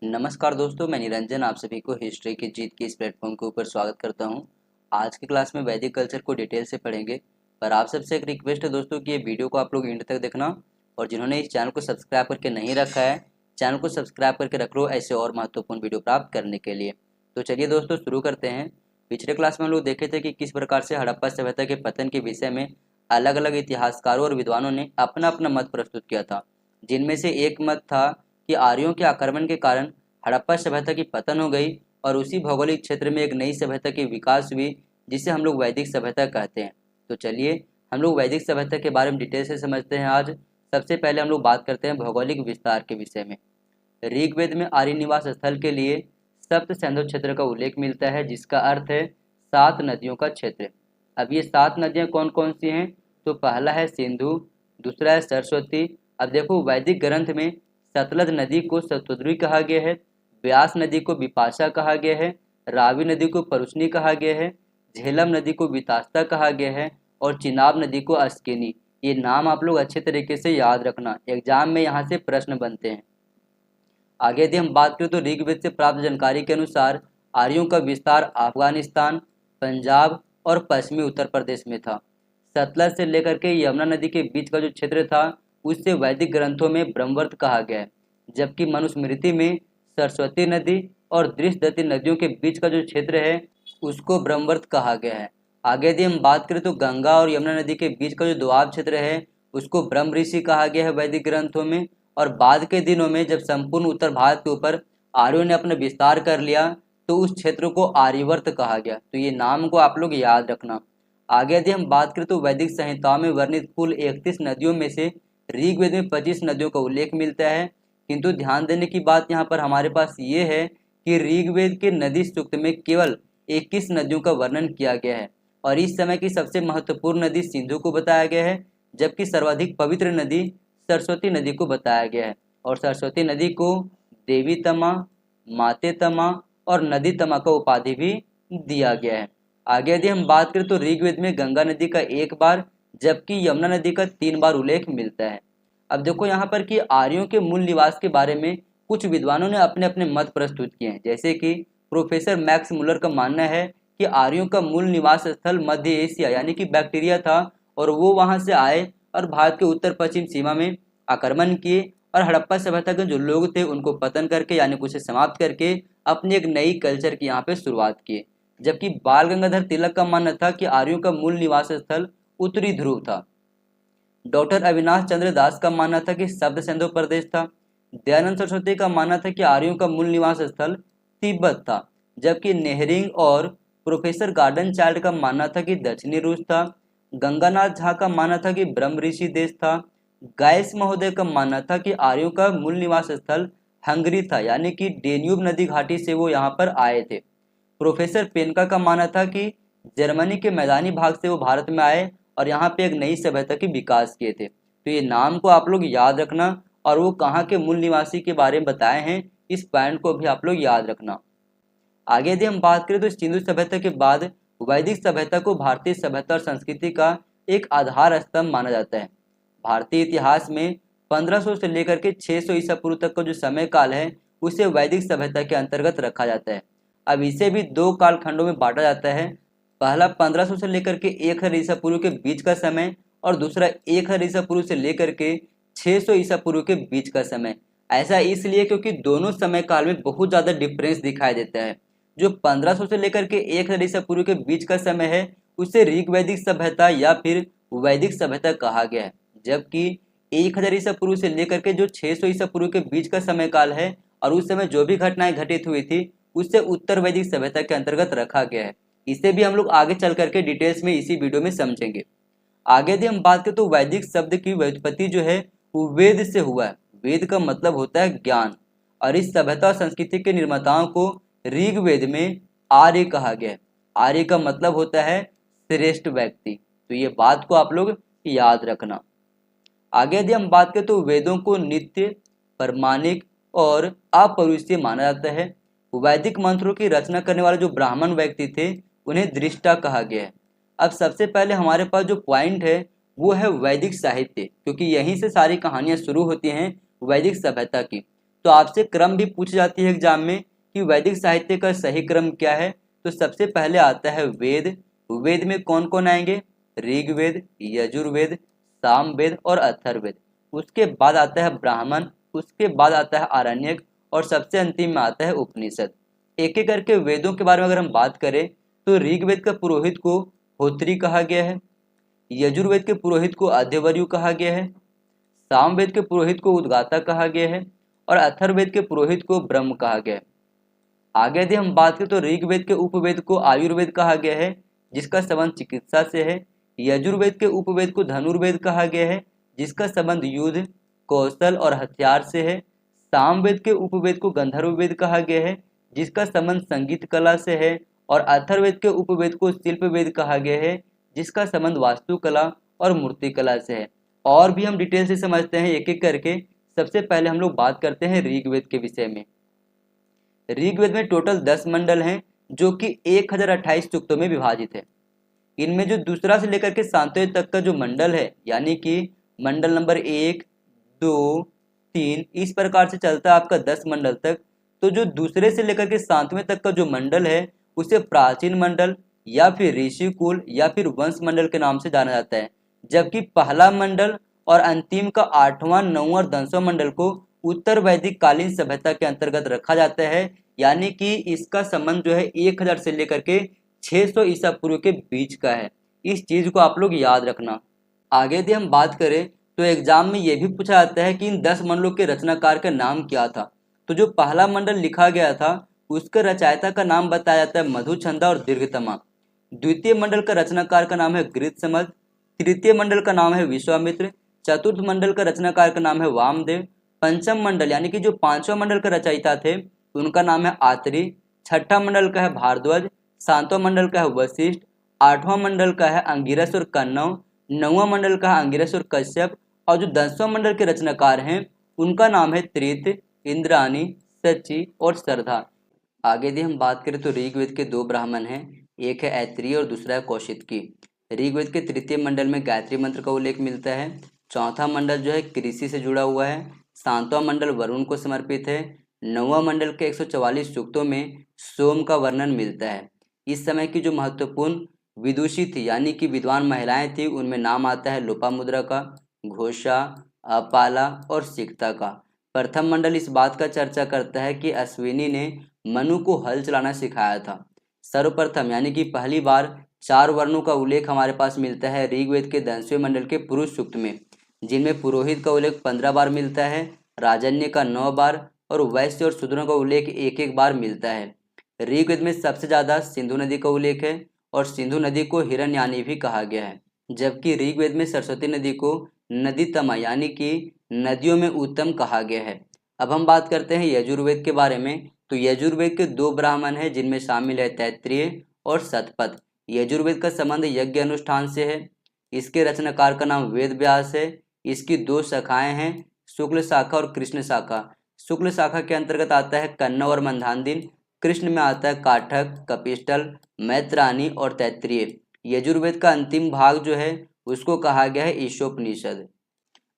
नमस्कार दोस्तों, मैं निरंजन आप सभी को हिस्ट्री की जीत के इस प्लेटफॉर्म के ऊपर स्वागत करता हूं। आज की क्लास में वैदिक कल्चर को डिटेल से पढ़ेंगे, पर आप सबसे एक रिक्वेस्ट है दोस्तों कि ये वीडियो को आप लोग एंड तक देखना, और जिन्होंने इस चैनल को सब्सक्राइब करके नहीं रखा है, चैनल को सब्सक्राइब करके रख लो ऐसे और महत्वपूर्ण वीडियो प्राप्त करने के लिए। तो चलिए दोस्तों शुरू करते हैं। पिछले क्लास में हम लोग देखे थे कि किस प्रकार से हड़प्पा सभ्यता के पतन के विषय में अलग अलग इतिहासकारों और विद्वानों ने अपना अपना मत प्रस्तुत किया था, जिनमें से एक मत था कि आर्यों के आक्रमण के कारण हड़प्पा सभ्यता की पतन हो गई और उसी भौगोलिक क्षेत्र में एक नई सभ्यता की विकास हुई, जिसे हम लोग वैदिक सभ्यता कहते हैं। तो चलिए हम लोग वैदिक सभ्यता के बारे में डिटेल से समझते हैं। आज सबसे पहले हम लोग बात करते हैं भौगोलिक विस्तार के विषय में। ऋग्वेद में आर्य निवास स्थल के लिए सप्त सिंधु क्षेत्र का उल्लेख मिलता है, जिसका अर्थ है 7 नदियों का क्षेत्र। अब ये 7 नदियां कौन कौन सी हैं? तो पहला है सिंधु, दूसरा है सरस्वती। अब देखो वैदिक ग्रंथ में सतलज नदी को सतुद्री कहा गया है, व्यास नदी को विपाशा कहा गया है, रावी नदी को परुष्णी कहा गया है, झेलम नदी को वितास्ता कहा गया है और चिनाब नदी को अस्किनी। ये नाम आप लोग अच्छे तरीके से याद रखना, एग्जाम में यहाँ से प्रश्न बनते हैं। आगे यदि हम बात करें तो ऋग्वेद से प्राप्त जानकारी के अनुसार आर्यों का विस्तार अफगानिस्तान, पंजाब और पश्चिमी उत्तर प्रदेश में था। सतलज से लेकर के यमुना नदी के बीच का जो क्षेत्र था उससे वैदिक ग्रंथों में ब्रह्मवर्त कहा गया है, जबकि मनुस्मृति में सरस्वती नदी और दृष्टदती नदियों के बीच का जो क्षेत्र है उसको ब्रह्मवर्त कहा गया है। आगे यदि हम बात करें तो गंगा और यमुना नदी के बीच का जो दोआब क्षेत्र है उसको ब्रह्म ऋषि कहा गया है वैदिक ग्रंथों में। और बाद के दिनों में जब संपूर्ण उत्तर भारत के ऊपर आर्यों ने अपना विस्तार कर लिया तो उस क्षेत्र को आर्यवर्त कहा गया। तो ये नाम को आप लोग याद रखना। आगे यदि हम बात करें तो वैदिक संहिताओं में वर्णित कुल 31 नदियों में से ऋग्वेद में 25 नदियों का उल्लेख मिलता है, किंतु ध्यान देने की बात यहाँ पर हमारे पास ये है कि ऋग्वेद के नदी सूक्त में केवल 21 नदियों का वर्णन किया गया है और इस समय की सबसे महत्वपूर्ण नदी सिंधु को बताया गया है, जबकि सर्वाधिक पवित्र नदी सरस्वती नदी को बताया गया है। और सरस्वती नदी को देवी तमा, माते तमा और नदी तमा का उपाधि भी दिया गया है। आगे यदि हम बात करें तो ऋग्वेद में गंगा नदी का 1 बार जबकि यमुना नदी का 3 बार उल्लेख मिलता है। अब देखो यहाँ पर कि आर्यों के मूल निवास के बारे में कुछ विद्वानों ने अपने अपने मत प्रस्तुत किए हैं, जैसे कि प्रोफेसर मैक्स मुलर का मानना है कि आर्यों का मूल निवास स्थल मध्य एशिया यानी कि बैक्टीरिया था और वो वहां से आए और भारत के उत्तर पश्चिम सीमा में आक्रमण किए और हड़प्पा सभ्यता के जो लोग थे उनको पतन करके यानी कि उसे समाप्त करके अपनी एक नई कल्चर की यहाँ पे शुरुआत की। जबकि बाल गंगाधर तिलक का मानना था कि आर्यों का मूल निवास स्थल उत्तरी ध्रुव था। डॉक्टर अविनाश चंद्र दास का मानना था कि शब्द सिंधु प्रदेश था। दयानंद सरस्वती का मानना था कि आर्यों का मूल निवास स्थल तिब्बत था, जबकि नेहरिंग और प्रोफेसर गार्डन चाइल्ड का मानना था कि दक्षिणी रूस था। गंगानाथ झा का मानना था कि ब्रह्म ऋषि देश था। गाइस महोदय का मानना था कि आर्यों का मूल निवास स्थल हंगरी था, यानी कि डेन्यूब नदी घाटी से वो यहाँ पर आए थे। प्रोफेसर पेनका का मानना था कि जर्मनी के मैदानी भाग से वो भारत में आए और यहाँ पे एक नई सभ्यता की विकास किए थे। तो ये नाम को आप लोग याद रखना और वो कहाँ के मूल निवासी के बारे में बताए हैं, इस पॉइंट को भी आप लोग याद रखना। आगे यदि हम बात करें तो सिंधु सभ्यता के बाद वैदिक सभ्यता को भारतीय सभ्यता और संस्कृति का एक आधार स्तंभ माना जाता है। भारतीय इतिहास में 1500 से लेकर के 600 ईसा पूर्व तक का जो समय काल है उसे वैदिक सभ्यता के अंतर्गत रखा जाता है। अब इसे भी 2 कालखंडों में बांटा जाता है। पहला 1500 से लेकर के 1000 ईसा पूर्व के बीच का समय और दूसरा 1000 ईसा पूर्व से लेकर के 600 ईसा पूर्व के बीच का समय। ऐसा इसलिए क्योंकि दोनों समय काल में बहुत ज़्यादा डिफरेंस दिखाई देता है। जो 1500 से लेकर के 1000 ईसा पूर्व के बीच का समय है उसे ऋग्वैदिक सभ्यता या फिर वैदिक सभ्यता कहा गया है, जबकि 1000 ईसा पूर्व से लेकर के जो 600 ईसा पूर्व के बीच का समय काल है और उस समय जो भी घटनाएं घटित हुई थी उससे उत्तर वैदिक सभ्यता के अंतर्गत रखा गया है। इसे भी हम लोग आगे चल करके डिटेल्स में इसी वीडियो में समझेंगे। आगे यदि हम बात करें तो वैदिक शब्द की व्युत्पत्ति जो है वो वेद से हुआ है। वेद का मतलब होता है ज्ञान और इस सभ्यता और संस्कृति के निर्माताओं को ऋग्वेद में आर्य कहा गया है। आर्य का मतलब होता है श्रेष्ठ व्यक्ति। तो ये बात को आप लोग याद रखना। आगे यदि हम बात करें तो वेदों को नित्य, प्रमाणिक और अपौरुषीय माना जाता है। वैदिक मंत्रों की रचना करने वाले जो ब्राह्मण व्यक्ति थे उन्हें दृष्टा कहा गया है। अब सबसे पहले हमारे पास जो पॉइंट है वो है वैदिक साहित्य, क्योंकि यहीं से सारी कहानियां शुरू होती हैं वैदिक सभ्यता की। तो आपसे क्रम भी पूछ जाती है एग्जाम में कि वैदिक साहित्य का सही क्रम क्या है। तो सबसे पहले आता है वेद। वेद में कौन कौन आएंगे? ऋग्वेद, यजुर्वेद, सामवेद और अथर्ववेद। उसके बाद आता है ब्राह्मण, उसके बाद आता है आरण्यक और सबसे अंतिम में आता है उपनिषद। एक एक करके वेदों के बारे में अगर हम बात करें तो ऋग्वेद का पुरोहित को होत्री कहा गया है, यजुर्वेद के पुरोहित को अध्यवर्यु कहा गया है, सामवेद के पुरोहित को उद्गाता कहा गया है और अथर्ववेद के पुरोहित को ब्रह्म कहा गया है। आगे यदि हम बात करें तो ऋग्वेद के उपवेद को आयुर्वेद कहा गया है, जिसका संबंध चिकित्सा से है। यजुर्वेद के उपवेद को धनुर्वेद कहा गया है, जिसका संबंध युद्ध, कौशल और हथियार से है। सामवेद के उपवेद को गंधर्व वेद कहा गया है, जिसका संबंध संगीत कला से है। और अथर्ववेद के उपवेद को शिल्प वेद कहा गया है, जिसका संबंध वास्तुकला और मूर्तिकला से है। और भी हम डिटेल से समझते हैं एक एक करके। सबसे पहले हम लोग बात करते हैं ऋग्वेद के विषय में। ऋग्वेद में टोटल 10 मंडल हैं, जो कि 1028 सूक्तों में विभाजित है। इनमें जो दूसरा से लेकर के सातवें तक का जो मंडल है, यानी कि मंडल नंबर 1, 2, 3 इस प्रकार से चलता है आपका 10 मंडल तक। तो जो दूसरे से लेकर के सातवें तक का जो मंडल है उसे प्राचीन मंडल या फिर ऋषिकुल या फिर वंश मंडल के नाम से जाना जाता है। जबकि पहला मंडल और अंतिम का 8वां, 9वां और 10वां मंडल को उत्तर वैदिक कालीन सभ्यता के अंतर्गत रखा जाता है, यानी कि इसका संबंध जो है 1000 से लेकर के 600 ईसा पूर्व के बीच का है। इस चीज को आप लोग याद रखना। आगे यदि हम बात करें तो एग्जाम में यह भी पूछा जाता है कि इन 10 मंडलों के रचनाकार का नाम क्या था। तो जो पहला मंडल लिखा गया था उसके रचयिता का नाम बताया जाता है मधुछंदा और दीर्घतमा। द्वितीय मंडल का रचनाकार का नाम है गृहसमद। तृतीय मंडल का नाम है विश्वामित्र। चतुर्थ मंडल का रचनाकार का नाम है वामदेव। पंचम मंडल यानी कि जो 5वां मंडल का रचयिता थे उनका नाम है आत्री। छठा मंडल का है भारद्वाज। सातवां मंडल का है वशिष्ठ। आठवां मंडल का है अंगिरस और कन्नव। 9वां मंडल का है अंगिरस और कश्यप। और जो 10वां मंडल के रचनाकार हैं उनका नाम है त्रित, इंद्राणी, सची और श्रद्धा। आगे यदि हम बात करें तो ऋग्वेद के 2 ब्राह्मण हैं, एक है ऐत्रेय और दूसरा है कौशिकी। ऋग्वेद के तृतीय मंडल में गायत्री मंत्र का उल्लेख मिलता है। चौथा मंडल जो है कृषि से जुड़ा हुआ है। सातवां मंडल वरुण को समर्पित है। 9वां मंडल के 144 सूक्तों में सोम का वर्णन मिलता है। इस समय की जो महत्वपूर्ण विदुषी थी यानी कि विद्वान महिलाएं थी उनमें नाम आता है लोपामुद्रा का, घोषा, अपाला और सिकता का। प्रथम मंडल इस बात का चर्चा करता है कि अश्विनी ने मनु को हल चलाना सिखाया था। सर्वप्रथम यानी कि पहली बार 4 वर्णों का उल्लेख हमारे पास मिलता है ऋग्वेद के 10वें मंडल के पुरुष सूक्त में, जिनमें पुरोहित का उल्लेख 15 बार मिलता है, राजन्य का 9 बार और वैश्य और शूद्रों का उल्लेख एक एक बार मिलता है। ऋग्वेद में सबसे ज्यादा सिंधु नदी का उल्लेख है और सिंधु नदी को हिरण्यानी भी कहा गया है, जबकि ऋग्वेद में सरस्वती नदी को नदीतमा यानी कि नदियों में उत्तम कहा गया है। अब हम बात करते हैं यजुर्वेद के बारे में। तो यजुर्वेद के 2 ब्राह्मण हैं जिनमें शामिल है तैत्तिरीय और शतपथ। यजुर्वेद का संबंध यज्ञ अनुष्ठान से है। इसके रचनाकार का नाम वेद व्यास है। इसकी 2 शाखाएं हैं, शुक्ल शाखा और कृष्ण शाखा। शुक्ल शाखा के अंतर्गत आता है कन्नव और मंदान्दिन। कृष्ण में आता है काठक, कपिष्टल, मैत्राणी और तैत्तिरीय। यजुर्वेद का अंतिम भाग जो है उसको कहा गया है ईशोपनिषद।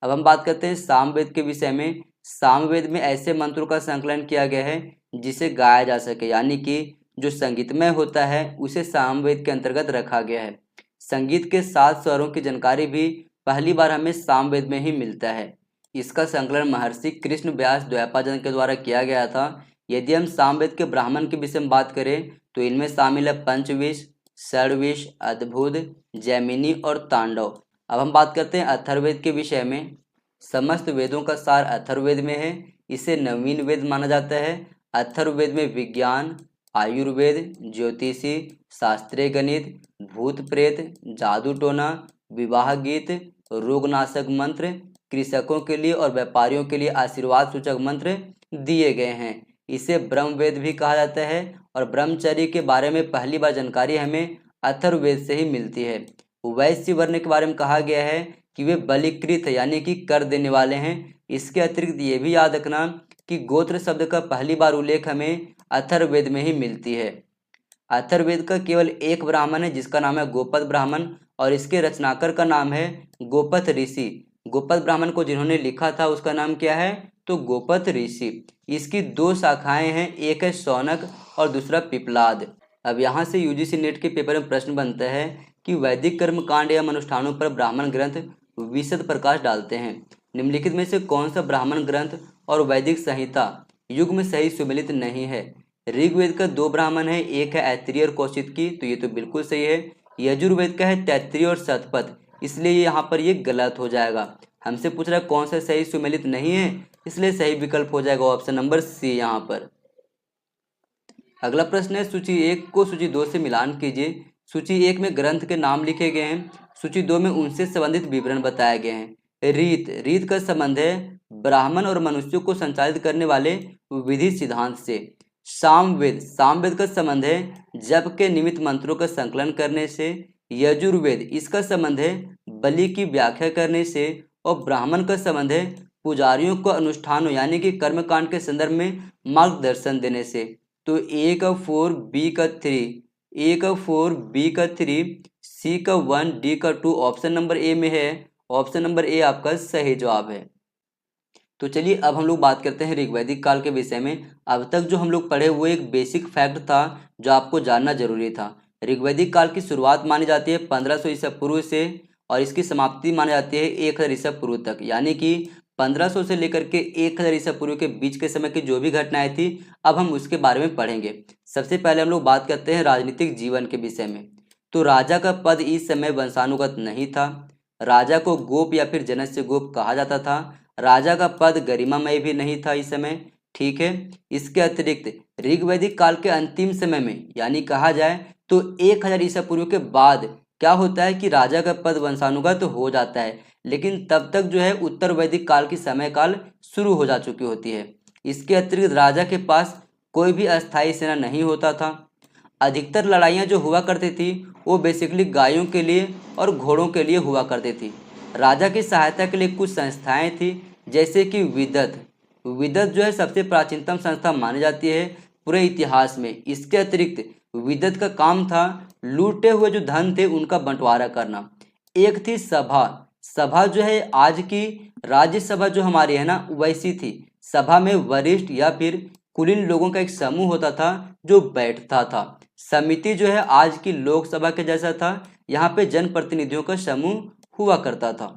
अब हम बात करते हैं सामवेद के विषय में। सामवेद में ऐसे मंत्रों का संकलन किया गया है जिसे गाया जा सके, यानी कि जो संगीतमय होता है उसे सामवेद के अंतर्गत रखा गया है। संगीत के 7 स्वरों की जानकारी भी पहली बार हमें सामवेद में ही मिलता है। इसका संकलन महर्षि कृष्ण व्यास द्वैपायन के द्वारा किया गया था। यदि हम सामवेद के ब्राह्मण के विषय में बात करें तो इनमें शामिल है पंचविश, षड्विश, अद्भुत, जैमिनी और तांडव। अब हम बात करते हैं अथर्ववेद के विषय में। समस्त वेदों का सार अथर्ववेद में है। इसे नवीन वेद माना जाता है। अथर्ववेद में विज्ञान, आयुर्वेद, ज्योतिषी, शास्त्रीय गणित, भूत प्रेत, जादू टोना, विवाह गीत, रोगनाशक मंत्र, कृषकों के लिए और व्यापारियों के लिए आशीर्वाद सूचक मंत्र दिए गए हैं। इसे ब्रह्मवेद भी कहा जाता है और ब्रह्मचर्य के बारे में पहली बार जानकारी हमें अथर्ववेद से ही मिलती है। वैश्य वर्ण के बारे में कहा गया है कि वे बलिकृत है यानी कि कर देने वाले हैं। इसके अतिरिक्त ये भी याद रखना कि गोत्र शब्द का पहली बार उल्लेख हमें अथर्ववेद में ही मिलती है। अथर्ववेद का केवल एक ब्राह्मण है जिसका नाम है गोपद ब्राह्मण और इसके रचनाकार का नाम है गोपथ ऋषि। गोपथ ब्राह्मण को जिन्होंने लिखा था उसका नाम क्या है, तो गोपथ ऋषि। इसकी दो शाखाएं हैं, एक है शौनक और दूसरा पिपलाद। अब यहाँ से यूजीसी नेट के पेपर में प्रश्न बनता है कि वैदिक कर्मकांड या अनुष्ठानों पर ब्राह्मण ग्रंथ विशद प्रकाश डालते हैं। निम्नलिखित में से कौन सा ब्राह्मण ग्रंथ और वैदिक संहिता युग में सही सुमेलित नहीं है। ऋग्वेद का 2 ब्राह्मण है, एक है ऐत्रेय और कौशिकी, तो ये तो बिल्कुल सही है। यजुर्वेद का है तैत्तिरीय और शतपथ, इसलिए यहाँ पर ये गलत हो जाएगा। हमसे पूछ रहा है कौन सा सही सुमेलित नहीं है, इसलिए सही विकल्प हो जाएगा ऑप्शन नंबर सी यहाँ पर। अगला प्रश्न है सूची 1 को सूची 2 से मिलान कीजिए। सूची 1 में ग्रंथ के नाम लिखे गए हैं, सूची 2 में उनसे संबंधित विवरण बताए गए हैं। रीत का संबंध है ब्राह्मण और मनुष्यों को संचालित करने वाले विधि सिद्धांत से। सामवेद का संबंध है जप के निमित्त मंत्रों का संकलन करने से। यजुर्वेद इसका संबंध है बलि की व्याख्या करने से। और ब्राह्मण का संबंध है पुजारियों को अनुष्ठानों यानी कि कर्मकांड के संदर्भ में मार्गदर्शन देने से। तो ए का 4, बी का 3, ए का 4, बी का 3, सी का 1, डी का 2 ऑप्शन नंबर ए में है। ऑप्शन नंबर ए आपका सही जवाब है। तो चलिए अब हम लोग बात करते हैं ऋग्वैदिक काल के विषय में। अब तक जो हम लोग पढ़े वो एक बेसिक फैक्ट था जो आपको जानना जरूरी था। ऋग्वैदिक काल की शुरुआत मानी जाती है 1500 ईसा पूर्व से और इसकी समाप्ति मानी जाती है 1000 ईसा पूर्व तक, यानी कि 1500 से लेकर के 1000 ईसा पूर्व के बीच के समय की जो भी घटनाएं थी अब हम उसके बारे में पढ़ेंगे। सबसे पहले हम लोग बात करते हैं राजनीतिक जीवन के विषय में। तो राजा का पद इस समय वंशानुगत नहीं था। राजा को गोप या फिर जनस्य गोप कहा जाता था। राजा का पद गरिमामय भी नहीं था इस समय, ठीक है। इसके अतिरिक्त ऋग्वैदिक काल के अंतिम समय में यानी कहा जाए तो 1000 ईसा पूर्व के बाद क्या होता है कि राजा का पद वंशानुगत हो जाता है, लेकिन तब तक जो है उत्तर वैदिक काल की समय काल शुरू हो जा चुकी होती है। इसके अतिरिक्त राजा के पास कोई भी अस्थायी सेना नहीं होता था। अधिकतर लड़ाइयाँ जो हुआ करती थी वो बेसिकली गायों के लिए और घोड़ों के लिए हुआ करती थी। राजा की सहायता के लिए कुछ संस्थाएं थी जैसे कि विदत जो है सबसे प्राचीनतम संस्था मानी जाती है पूरे इतिहास में। इसके अतिरिक्त विदत का काम था लूटे हुए जो धन थे उनका बंटवारा करना। एक थी सभा जो है आज की राज्यसभा जो हमारी है ना वैसी थी। सभा में वरिष्ठ या फिर कुलीन लोगों का एक समूह होता था जो बैठता था। समिति जो है आज की लोकसभा के जैसा था, यहाँ पे जनप्रतिनिधियों का समूह हुआ करता था।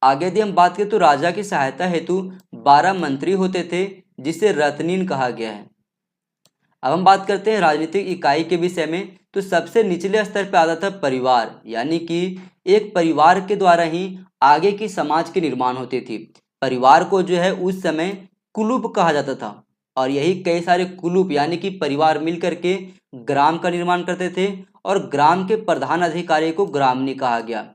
आगे यदि हम बात करें तो राजा की सहायता हेतु 12 मंत्री होते थे जिसे रत्नीन कहा गया है। अब हम बात करते हैं राजनीतिक इकाई के विषय में। तो सबसे निचले स्तर पर आता था परिवार, यानी कि एक परिवार के द्वारा ही आगे की समाज की निर्माण होती थी। परिवार को जो है उस समय कुलूप कहा जाता था और यही कई सारे कुलूप यानी कि परिवार मिलकर के ग्राम का निर्माण करते थे और ग्राम के प्रधान अधिकारी को ग्रामनी कहा गया।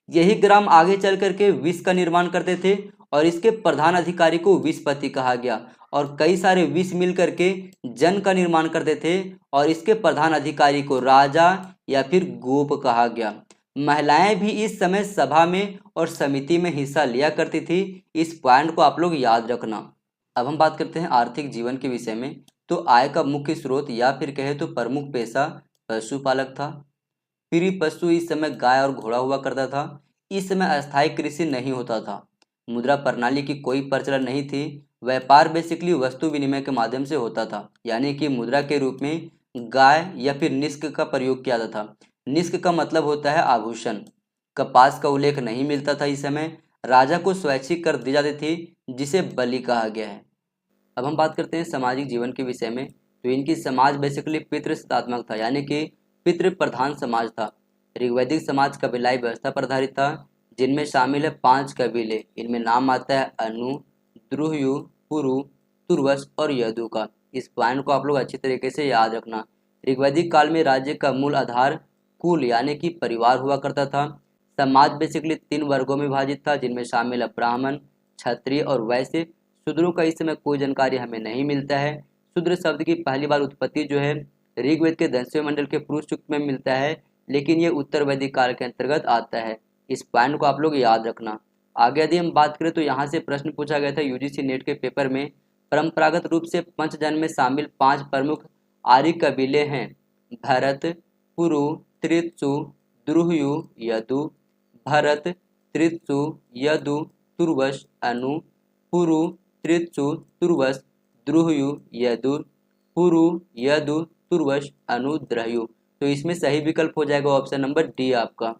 यही ग्राम आगे चल करके विष का निर्माण करते थे और इसके प्रधान अधिकारी को विषपति कहा गया और कई सारे विष मिल करके जन का निर्माण करते थे और इसके प्रधान अधिकारी को राजा या फिर गोप कहा गया। महिलाएं भी इस समय सभा में और समिति में हिस्सा लिया करती थी। इस पॉइंट को आप लोग याद रखना। अब हम बात करते हैं आर्थिक जीवन के विषय में। तो आय का मुख्य स्रोत या फिर कहे तो प्रमुख पेशा पशुपालक था। प्रिय पशु इस समय गाय और घोड़ा हुआ करता था। इस समय अस्थायी कृषि नहीं होता था। मुद्रा प्रणाली की कोई प्रचलन नहीं थी। व्यापार बेसिकली वस्तु विनिमय के माध्यम से होता था, यानी कि मुद्रा के रूप में गाय या फिर निष्क का प्रयोग किया जाता था। निष्क का मतलब होता है आभूषण। कपास का उल्लेख नहीं मिलता था इस समय। राजा को स्वैच्छिक कर दी जाती थी जिसे बलि कहा गया है। अब हम बात करते हैं सामाजिक जीवन के विषय में। तो इनकी समाज बेसिकली पितृसत्तात्मक था, यानी कि पितृ प्रधान समाज था। ऋग्वैदिक समाज कबीलाई व्यवस्था पर आधारित था जिनमें शामिल है 5 कबीले। इनमें नाम आता है अनु, द्रुहयु, पुरु, तुर्वस और यदु का। इस पॉइंट को आप लोग अच्छी तरीके से याद रखना। ऋग्वैदिक काल में राज्य का मूल आधार कुल यानी कि परिवार हुआ करता था। समाज बेसिकली 3 वर्गों में विभाजित था जिनमें शामिल है ब्राह्मण, क्षत्रिय और वैश्य। शूद्रों का इस समय कोई जानकारी हमें नहीं मिलता है। शूद्र शब्द की पहली बार उत्पत्ति जो है ऋग्वेद के 10वें मंडल के पुरुष सूक्त में मिलता है, लेकिन ये उत्तर वैदिक काल के अंतर्गत आता है। इस पॉइंट को आप लोग याद रखना। आगे यदि हम बात करें तो यहाँ से प्रश्न पूछा गया था यूजीसी नेट के पेपर में। परंपरागत रूप से पंचजन में शामिल 5 प्रमुख आर्य कबीले हैं भरत, पुरु, त्रित्सु, द्रुह्यु यदु भरत तृत्सु यदु तुर्वस अनु पुरु तृत्सु तुर्वस द्रुह्यु यदु पुरु यदु तुर्वस अनु द्रह्यु। तो इसमें सही विकल्प हो जाएगा ऑप्शन नंबर डी आपका।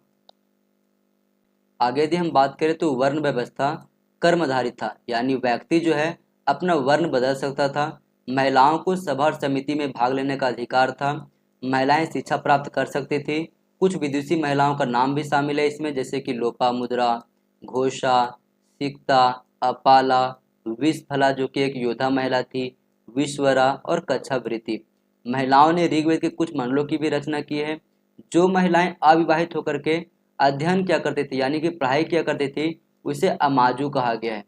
आगे यदि हम बात करें तो वर्ण व्यवस्था कर्मधारित था, यानी व्यक्ति जो है अपना वर्ण बदल सकता था। महिलाओं को सभा और समिति में भाग लेने का अधिकार था। महिलाएं शिक्षा प्राप्त कर सकती थी। कुछ विदुषी महिलाओं का नाम भी शामिल है इसमें, जैसे कि लोपामुद्रा, घोषा, सिक्ता, अपाला, विषफला जो कि एक योद्धा महिला थी, विश्वरा और कच्छावृत्ति। महिलाओं ने ऋग्वेद के कुछ मंडलों की भी रचना की है। जो महिलाएं अविवाहित होकर के अध्ययन क्या करते थे, यानी कि पढ़ाई किया करते थे, उसे अमाजु कहा गया है।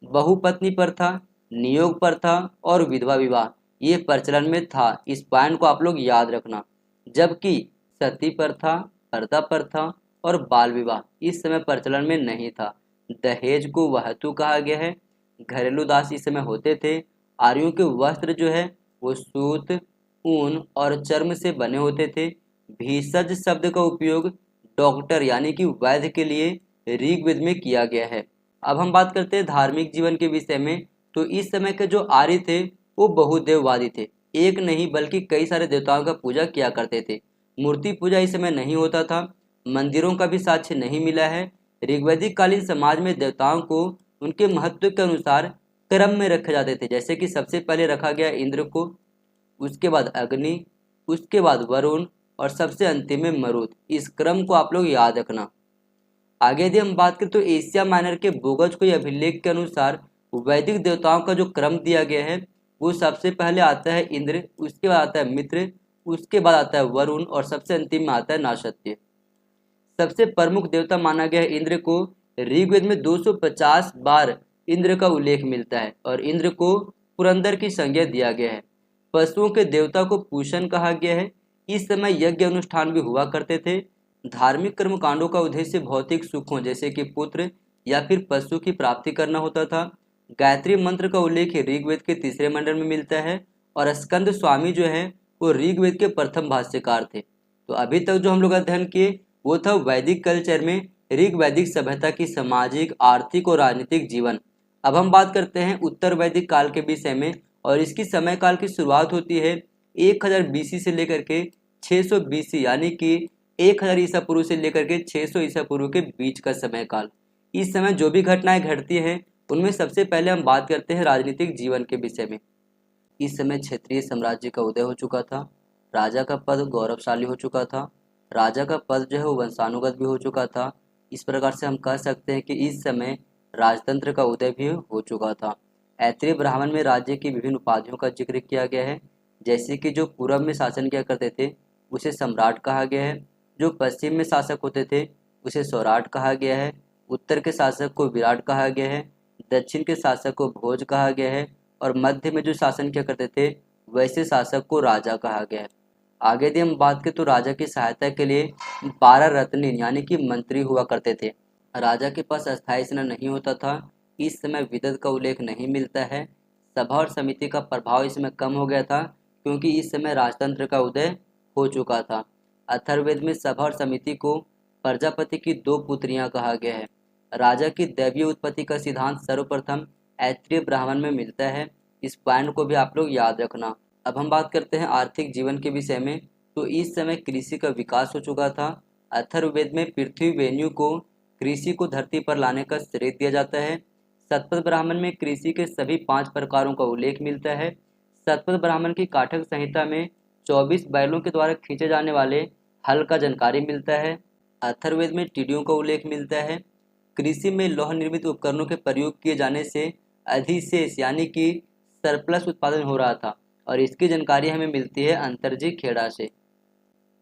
बहुपत्नी प्रथा, नियोग प्रथा और विधवा विवाह ये प्रचलन में था। इस पॉइंट को आप लोग याद रखना। जबकि सती प्रथा, पर्दा प्रथा और बाल विवाह इस समय प्रचलन में नहीं था। दहेज को वहतु कहा गया है। घरेलू दास इस समय होते थे। आर्यों के वस्त्र जो है वो सूत, ऊन और चर्म से बने होते थे। भीषज शब्द का उपयोग डॉक्टर यानी कि वैद्य के लिए ऋग्वेद में किया गया है। अब हम बात करते हैं धार्मिक जीवन के विषय में। तो इस समय के जो आर्य थे वो बहुदेववादी थे। एक नहीं बल्कि कई सारे देवताओं का पूजा किया करते थे। मूर्ति पूजा इस समय नहीं होता था। मंदिरों का भी साक्ष्य नहीं मिला है। ऋग्वैदिक कालीन समाज में देवताओं को उनके महत्व के अनुसार क्रम में रखे जाते थे। जैसे कि सबसे पहले रखा गया इंद्र को, उसके बाद अग्नि, उसके बाद वरुण और सबसे अंतिम में मरुत। इस क्रम को आप लोग याद रखना। आगे यदि हम बात करें तो एशिया माइनर के बोगज को अभिलेख के अनुसार वैदिक देवताओं का जो क्रम दिया गया है वो सबसे पहले आता है इंद्र, उसके बाद आता है मित्र, उसके बाद आता है वरुण और सबसे अंतिम में आता है नासत्य। सबसे प्रमुख देवता माना गया है इंद्र को। ऋग्वेद में 250 बार इंद्र का उल्लेख मिलता है और इंद्र को पुरंदर की संज्ञा दिया गया है। पशुओं के देवता को पूषण कहा गया है। इस समय यज्ञ अनुष्ठान भी हुआ करते थे। धार्मिक कर्मकांडों का उद्देश्य भौतिक सुखों जैसे कि पुत्र या फिर पशु की प्राप्ति करना होता था। गायत्री मंत्र का उल्लेख ऋग्वेद के तीसरे मंडल में मिलता है और स्कंद स्वामी जो है वो ऋग्वेद के प्रथम भाष्यकार थे। तो अभी तक जो हम लोग अध्ययन किए वो था वैदिक कल्चर में ऋग्वैदिक सभ्यता की सामाजिक, आर्थिक और राजनीतिक जीवन। अब हम बात करते हैं उत्तर वैदिक काल के विषय में और इसकी समय काल की शुरुआत होती है 1000 बीसी से लेकर के 600 बीसी यानी कि 1000 ईसा पूर्व से लेकर के 600 ईसा पूर्व के बीच का समय काल। इस समय जो भी घटनाएं घटती हैं उनमें सबसे पहले हम बात करते हैं राजनीतिक जीवन के विषय में। इस समय क्षेत्रीय साम्राज्य का उदय हो चुका था। राजा का पद गौरवशाली हो चुका था। राजा का पद जो है वो वंशानुगत भी हो चुका था। इस प्रकार से हम कह सकते हैं कि इस समय राजतंत्र का उदय भी हो चुका था। ऐत्रेय ब्राह्मण में राज्य की विभिन्न उपाधियों का जिक्र किया गया है। जैसे कि जो पूर्व में शासन किया करते थे उसे सम्राट कहा गया है। जो पश्चिम में शासक होते थे उसे सौराट कहा गया है। उत्तर के शासक को विराट कहा गया है। दक्षिण के शासक को भोज कहा गया है और मध्य में जो शासन किया करते थे वैसे शासक को राजा कहा गया है। आगे यदि हम बात करें तो राजा की सहायता के लिए 12 रत्नीन यानी कि मंत्री हुआ करते थे। राजा के पास अस्थायी सेना नहीं होता था। इस समय विदत का उल्लेख नहीं मिलता है। सभा और समिति का प्रभाव इस समय कम हो गया था क्योंकि इस समय राजतंत्र का उदय हो चुका था। अथर्ववेद में सभा और समिति को प्रजापति की 2 पुत्रियां कहा गया है। राजा की दैवीय उत्पत्ति का सिद्धांत सर्वप्रथम ऐत्रेय ब्राह्मण में मिलता है। इस पॉइंट को भी आप लोग याद रखना। अब हम बात करते हैं आर्थिक जीवन के विषय में। तो इस समय कृषि का विकास हो चुका था। अथर्ववेद में पृथ्वी वेन्यू को कृषि को धरती पर लाने का श्रेय दिया जाता है। शतपथ ब्राह्मण में कृषि के सभी 5 प्रकारों का उल्लेख मिलता है। शतपथ ब्राह्मण की काठक संहिता में 24 बैलों के द्वारा खींचे जाने वाले हल का जानकारी मिलता है। अथर्ववेद में टिड्डियों का उल्लेख मिलता है। कृषि में लौह निर्मित उपकरणों के प्रयोग किए जाने से अधिशेष यानी कि सरप्लस उत्पादन हो रहा था और इसकी जानकारी हमें मिलती है अंतर्जी खेड़ा से।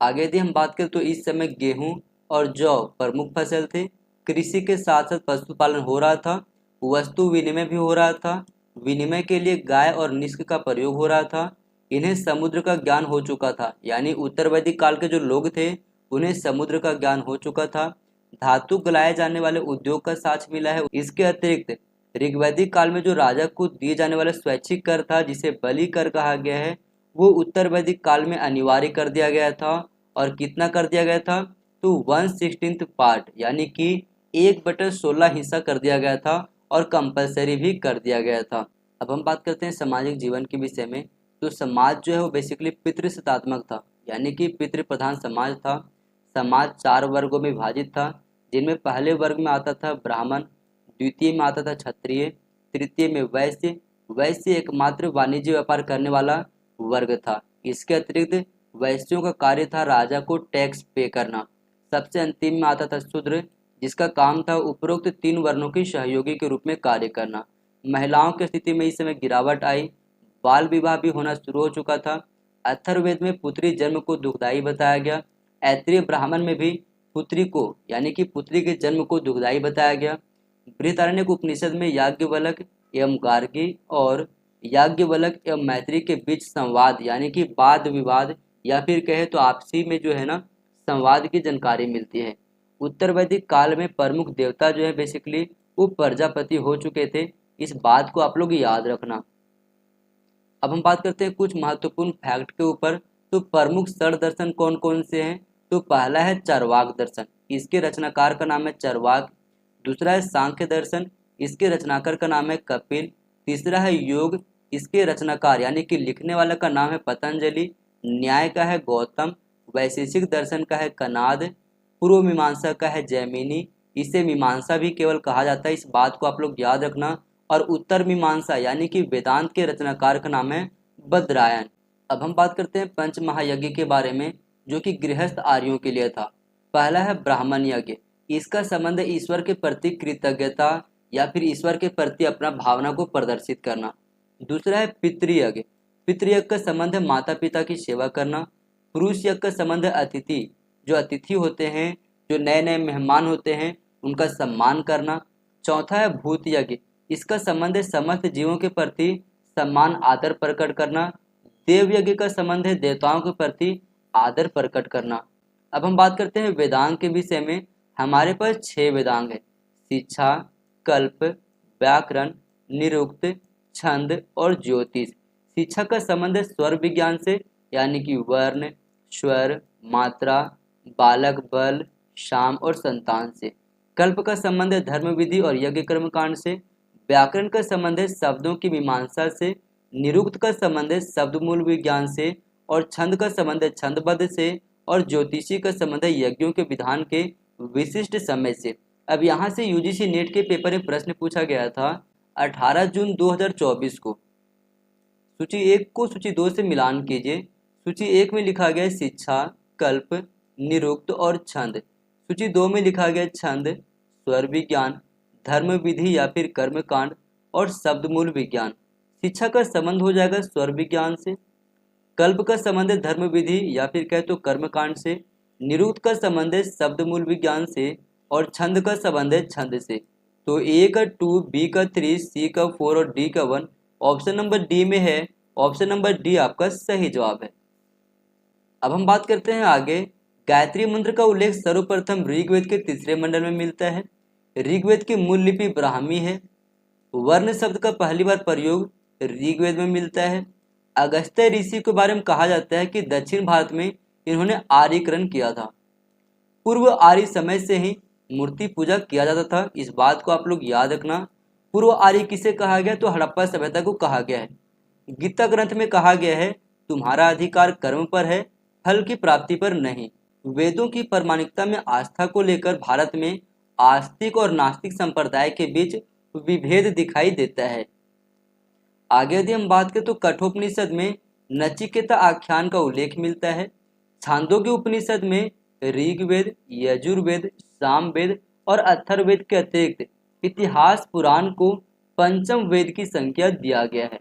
आगे यदि हम बात करें तो इस समय गेहूं और जौ प्रमुख फसल थे। कृषि के साथ साथ पशुपालन हो रहा था। वस्तु विनिमय भी हो रहा था। विनिमय के लिए गाय और निष्क का प्रयोग हो रहा था। इन्हें समुद्र का ज्ञान हो चुका था, यानी उत्तर वैदिक काल के जो लोग थे उन्हें समुद्र का ज्ञान हो चुका था। धातु गलाए जाने वाले उद्योग का साक्ष्य मिला है। इसके अतिरिक्त ऋग्वैदिक काल में जो राजा को दिए जाने वाला स्वैच्छिक कर था जिसे बलि कर कहा गया है वो उत्तर वैदिक काल में अनिवार्य कर दिया गया था। और कितना कर दिया गया था तो 1/16 पार्ट यानी कि 1/16 हिस्सा कर दिया गया था और कंपलसरी भी कर दिया गया था। अब हम बात करते हैं सामाजिक जीवन के विषय में। तो समाज जो है वो बेसिकली पितृसत्तात्मक था, यानी कि पितृ प्रधान समाज था। समाज 4 वर्गों में विभाजित था, जिनमें पहले वर्ग में आता था ब्राह्मण, द्वितीय में आता था क्षत्रिय, तृतीय में वैश्य। वैश्य एकमात्र वाणिज्य व्यापार करने वाला वर्ग था। इसके अतिरिक्त वैश्यों का कार्य था राजा को टैक्स पे करना। सबसे अंतिम में आता था शूद्र, जिसका काम था उपरोक्त 3 वर्णों के सहयोगी के रूप में कार्य करना। महिलाओं की स्थिति में इस समय गिरावट आई, बाल विवाह भी होना शुरू हो चुका था। अथर्ववेद में पुत्री जन्म को दुखदायी बताया गया। ऐत्रेय ब्राह्मण में भी पुत्री को यानी कि पुत्री के जन्म को दुखदायी बताया गया। बृहदारण्यक उपनिषद में याज्ञवल्क्य एवं गार्गी और याज्ञवल्क्य एवं मैत्री के बीच संवाद यानी कि वाद विवाद या फिर कहे तो आपसी में जो है ना संवाद की जानकारी मिलती है। उत्तर वैदिक काल में प्रमुख देवता जो है बेसिकली वो प्रजापति हो चुके थे। इस बात को आप लोग याद रखना। अब हम बात करते हैं कुछ महत्वपूर्ण फैक्ट के ऊपर। तो प्रमुख षड दर्शन कौन कौन से हैं? तो पहला है चार्वाक दर्शन, इसके रचनाकार का नाम है चार्वाक। दूसरा है सांख्य दर्शन, इसके रचनाकार का नाम है कपिल। तीसरा है योग, इसके रचनाकार यानी कि लिखने वाला का नाम है पतंजलि। न्याय का है गौतम। वैशेषिक दर्शन का है कनाद। पूर्व मीमांसा का है जैमिनी, इसे मीमांसा भी केवल कहा जाता है, इस बात को आप लोग याद रखना। और उत्तर मीमांसा यानी कि वेदांत के रचनाकार का नाम है बद्रायन। अब हम बात करते हैं पंच महायज्ञ के बारे में, जो कि गृहस्थ आर्यों के लिए था। पहला है ब्राह्मण यज्ञ, इसका संबंध है ईश्वर के प्रति कृतज्ञता या फिर ईश्वर के प्रति अपना भावना को प्रदर्शित करना। दूसरा है पितृयज्ञ, पितृयज्ञ का संबंध है माता पिता की सेवा करना। पुरुष यज्ञ का संबंध है अतिथि, जो अतिथि होते हैं, जो नए नए मेहमान होते हैं, उनका सम्मान करना। चौथा है भूत यज्ञ, इसका संबंध है समस्त जीवों के प्रति सम्मान आदर प्रकट करना। देव यज्ञ का संबंध है देवताओं के प्रति आदर प्रकट करना। अब हम बात करते हैं वेदांग के विषय में। हमारे पास 6 वेदांग है, शिक्षा, कल्प, व्याकरण, निरुक्त, छंद और ज्योतिष। शिक्षा का संबंध है स्वर विज्ञान से यानी कि वर्ण, स्वर, मात्रा, बालक, बल, शाम और संतान से। कल्प का संबंध है धर्म विधि और यज्ञ कर्मकांड से। व्याकरण का संबंध है शब्दों की मीमांसा से। निरुक्त का संबंध है शब्द मूल विज्ञान से। और छंद का संबंध है छंदबद्ध से। और ज्योतिषी का संबंध है यज्ञों के विधान के विशिष्ट समय से। अब यहाँ से यूजीसी नेट के पेपर में प्रश्न पूछा गया था 18 जून 2024 को। सूची 1 को सूची 2 से मिलान कीजिए। सूची 1 में लिखा गया शिक्षा, कल्प, निरुक्त और छंद। सूची 2 में लिखा गया छंद, स्वर विज्ञान, धर्म विधि या फिर कर्मकांड और शब्द मूल विज्ञान। शिक्षा का संबंध हो जाएगा स्वर विज्ञान से। कल्प का संबंध है धर्म विधि या फिर कहे तो कर्मकांड से। निरुक्त का संबंध है शब्द मूल विज्ञान से। और छंद का संबंध है छंद से। तो ए का 2, बी का 3, सी का 4 और डी का 1 ऑप्शन नंबर डी में है। ऑप्शन नंबर डी आपका सही जवाब है। अब हम बात करते हैं आगे। गायत्री मंत्र का उल्लेख सर्वप्रथम ऋग्वेद के 3 मंडल में मिलता है। ऋग्वेद की मूल लिपि ब्राह्मी है। वर्ण शब्द का पहली बार प्रयोग ऋग्वेद में मिलता है। अगस्त्य ऋषि के बारे में कहा जाता है कि दक्षिण भारत में इन्होंने आर्यीकरण किया था। पूर्व आर्य समय से ही मूर्ति पूजा किया जाता था, इस बात को आप लोग याद रखना। पूर्व आर्य किसे कहा गया? तो हड़प्पा सभ्यता को कहा गया है। गीता ग्रंथ में कहा गया है तुम्हारा अधिकार कर्म पर है, फल की प्राप्ति पर नहीं। वेदों की प्रामाणिकता में आस्था को लेकर भारत में आस्तिक और नास्तिक संप्रदाय के बीच विभेद दिखाई देता है। आगे यदि हम बात करें तो कठोपनिषद में नचिकेता आख्यान का उल्लेख मिलता है। छांदोग्य उपनिषद में ऋग्वेद, यजुर्वेद, सामवेद और अथर्ववेद के अतिरिक्त इतिहास पुराण को पंचम वेद की संख्या दिया गया है।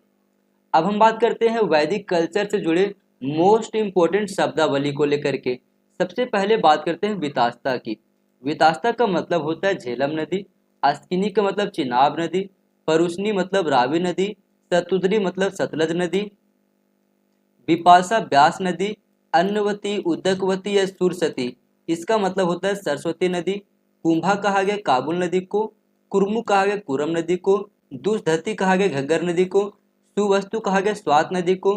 अब हम बात करते हैं वैदिक कल्चर से जुड़े मोस्ट इंपोर्टेंट शब्दावली को लेकर के। सबसे पहले बात करते हैं वितास्ता की। वितास्ता का मतलब होता है झेलम नदी। अस्किनी का मतलब चिनाब नदी। परुष्णी मतलब रावी नदी। सतुद्री मतलब सतलज नदी। विपाशा व्यास नदी। अन्नवती, उदकवती या सुरसती, इसका मतलब होता है सरस्वती नदी। कुंभा कहा गया काबुल नदी को। कुर्मु कहा गया कुरम नदी को। दुष्धती कहा गया घग्गर नदी को। सुवस्तु कहा गया स्वात नदी को।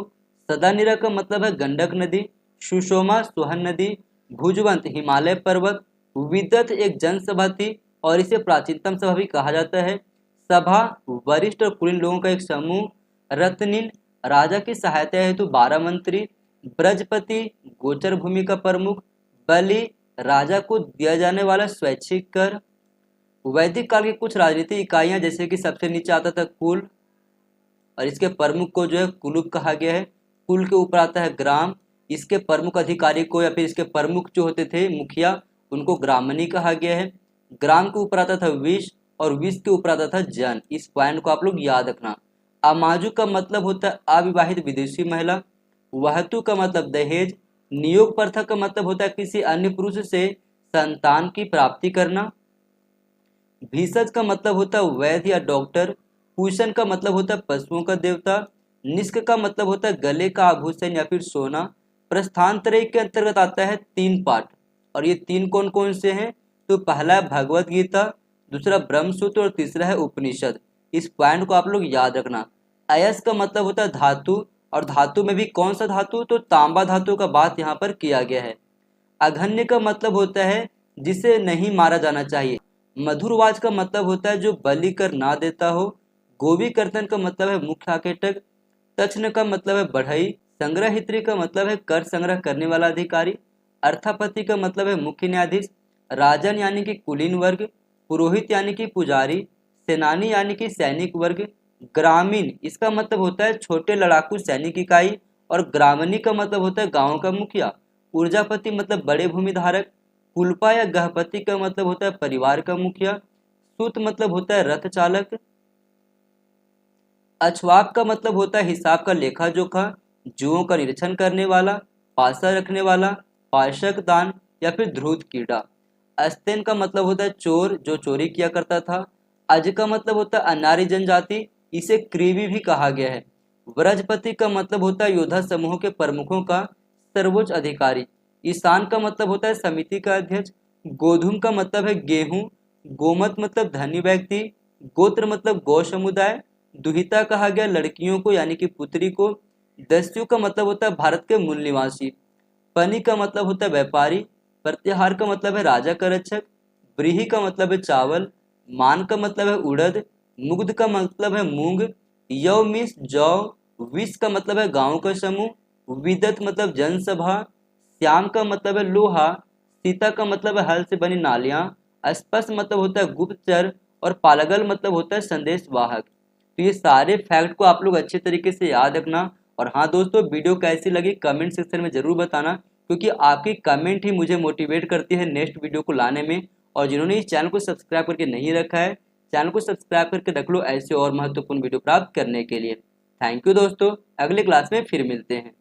सदानिरा का मतलब है गंडक नदी। सुषोमा सोहन नदी। भुजवंत हिमालय पर्वत। विदत एक जनसभा थी और इसे प्राचीनतम सभा भी कहा जाता है। सभा वरिष्ठ और कुलीन लोगों का एक समूह। रत्निन राजा की सहायता हेतु 12 मंत्री। ब्रजपति गोचर भूमि का प्रमुख। बलि राजा को दिया जाने वाला स्वैच्छिक कर। वैदिक काल की कुछ राजनीतिक इकाइयां, जैसे कि सबसे नीचे आता था कुल, और इसके प्रमुख को जो है कुलुप कहा गया है। कुल के ऊपर आता है ग्राम। इसके प्रमुख अधिकारी को या फिर इसके प्रमुख जो होते थे मुखिया, उनको ग्रामणी कहा गया है। ग्राम के ऊपर आता था विष और विष के ऊपर आता था जन। इस पॉइंट को आप लोग याद रखना। अमाजु का मतलब होता है अविवाहित विदेशी महिला। वहतु का मतलब दहेज। नियोग प्रथा का मतलब होता है किसी अन्य पुरुष से संतान की प्राप्ति करना। भीषज का मतलब होता है वैद्य या डॉक्टर। पूषण का मतलब होता है पशुओं का देवता। निष्क का मतलब होता है गले का आभूषण या फिर सोना। प्रस्थान त्रय के अंतर्गत आता है 3 पाठ, और ये 3 कौन कौन से हैं? तो पहला है भगवत गीता, दूसरा ब्रह्मसूत्र और तीसरा है उपनिषद। इस पॉइंट को आप लोग याद रखना। अयस का मतलब होता है धातु, और धातु में भी कौन सा धातु? तो तांबा धातु का बात यहाँ पर किया गया है। अघन्य का मतलब होता है जिसे नहीं मारा जाना चाहिए। मधुरवाज का मतलब होता है जो बलि कर ना देता हो। गोवी कर्तन का मतलब है मुख्य आकेटक। तक्ष्ण का मतलब है बढ़ई। संग्रहित्री का मतलब है कर संग्रह करने वाला अधिकारी। अर्थापति का मतलब है मुख्य न्यायाधीश। राजन यानी कि कुलीन वर्ग। पुरोहित यानी कि पुजारी। सेनानी यानी कि सैनिक वर्ग। ग्रामीण इसका मतलब होता है छोटे लड़ाकू सैनिक इकाई। और ग्रामणी का मतलब होता है गांव का मुखिया। ऊर्जापति मतलब बड़े भूमिधारक। कुलपा या गहपति का मतलब होता है परिवार का मुखिया। सूत मतलब होता है रथ चालक। अछवाक का मतलब होता है हिसाब का लेखा जोखा, जुओं का निरीक्षण करने वाला, पासा रखने वाला, पाशक दान या फिर ध्रुत कीड़ा। अस्तेन का मतलब होता है चोर, जो चोरी किया करता था। अज का मतलब होता है अनारी जनजाति, इसे क्रीवी भी कहा गया है। व्रजपति का मतलब होता है योद्धा समूह के प्रमुखों का सर्वोच्च अधिकारी। ईशान का मतलब होता है समिति का अध्यक्ष। गोधूम का मतलब है गेहूं। गोमत मतलब धनी व्यक्ति। गोत्र मतलब गौ समुदाय। दुहिता कहा गया लड़कियों को यानी कि पुत्री को। दस्यु का मतलब होता है भारत के मूल निवासी। पनी का मतलब होता है व्यापारी। प्रत्याहार का मतलब है राजा का रक्षक। ब्रीही का मतलब है चावल। मान का मतलब है उड़द। मुग्ध का मतलब है मूंग। यव मीन्स जौ। विष का मतलब है गांव का समूह। विदत मतलब जनसभा। श्याम का मतलब है लोहा। सीता का मतलब है हल से बनी नालियां। स्पष्ट मतलब होता है गुप्तचर। और पालगल मतलब होता है संदेश वाहक। तो ये सारे फैक्ट को आप लोग अच्छे तरीके से याद रखना। और हाँ दोस्तों, वीडियो कैसी लगी कमेंट सेक्शन में जरूर बताना, क्योंकि आपकी कमेंट ही मुझे मोटिवेट करती है नेक्स्ट वीडियो को लाने में। और जिन्होंने इस चैनल को सब्सक्राइब करके नहीं रखा है, चैनल को सब्सक्राइब करके रख लो ऐसे और महत्वपूर्ण वीडियो प्राप्त करने के लिए। थैंक यू दोस्तों, अगले क्लास में फिर मिलते हैं।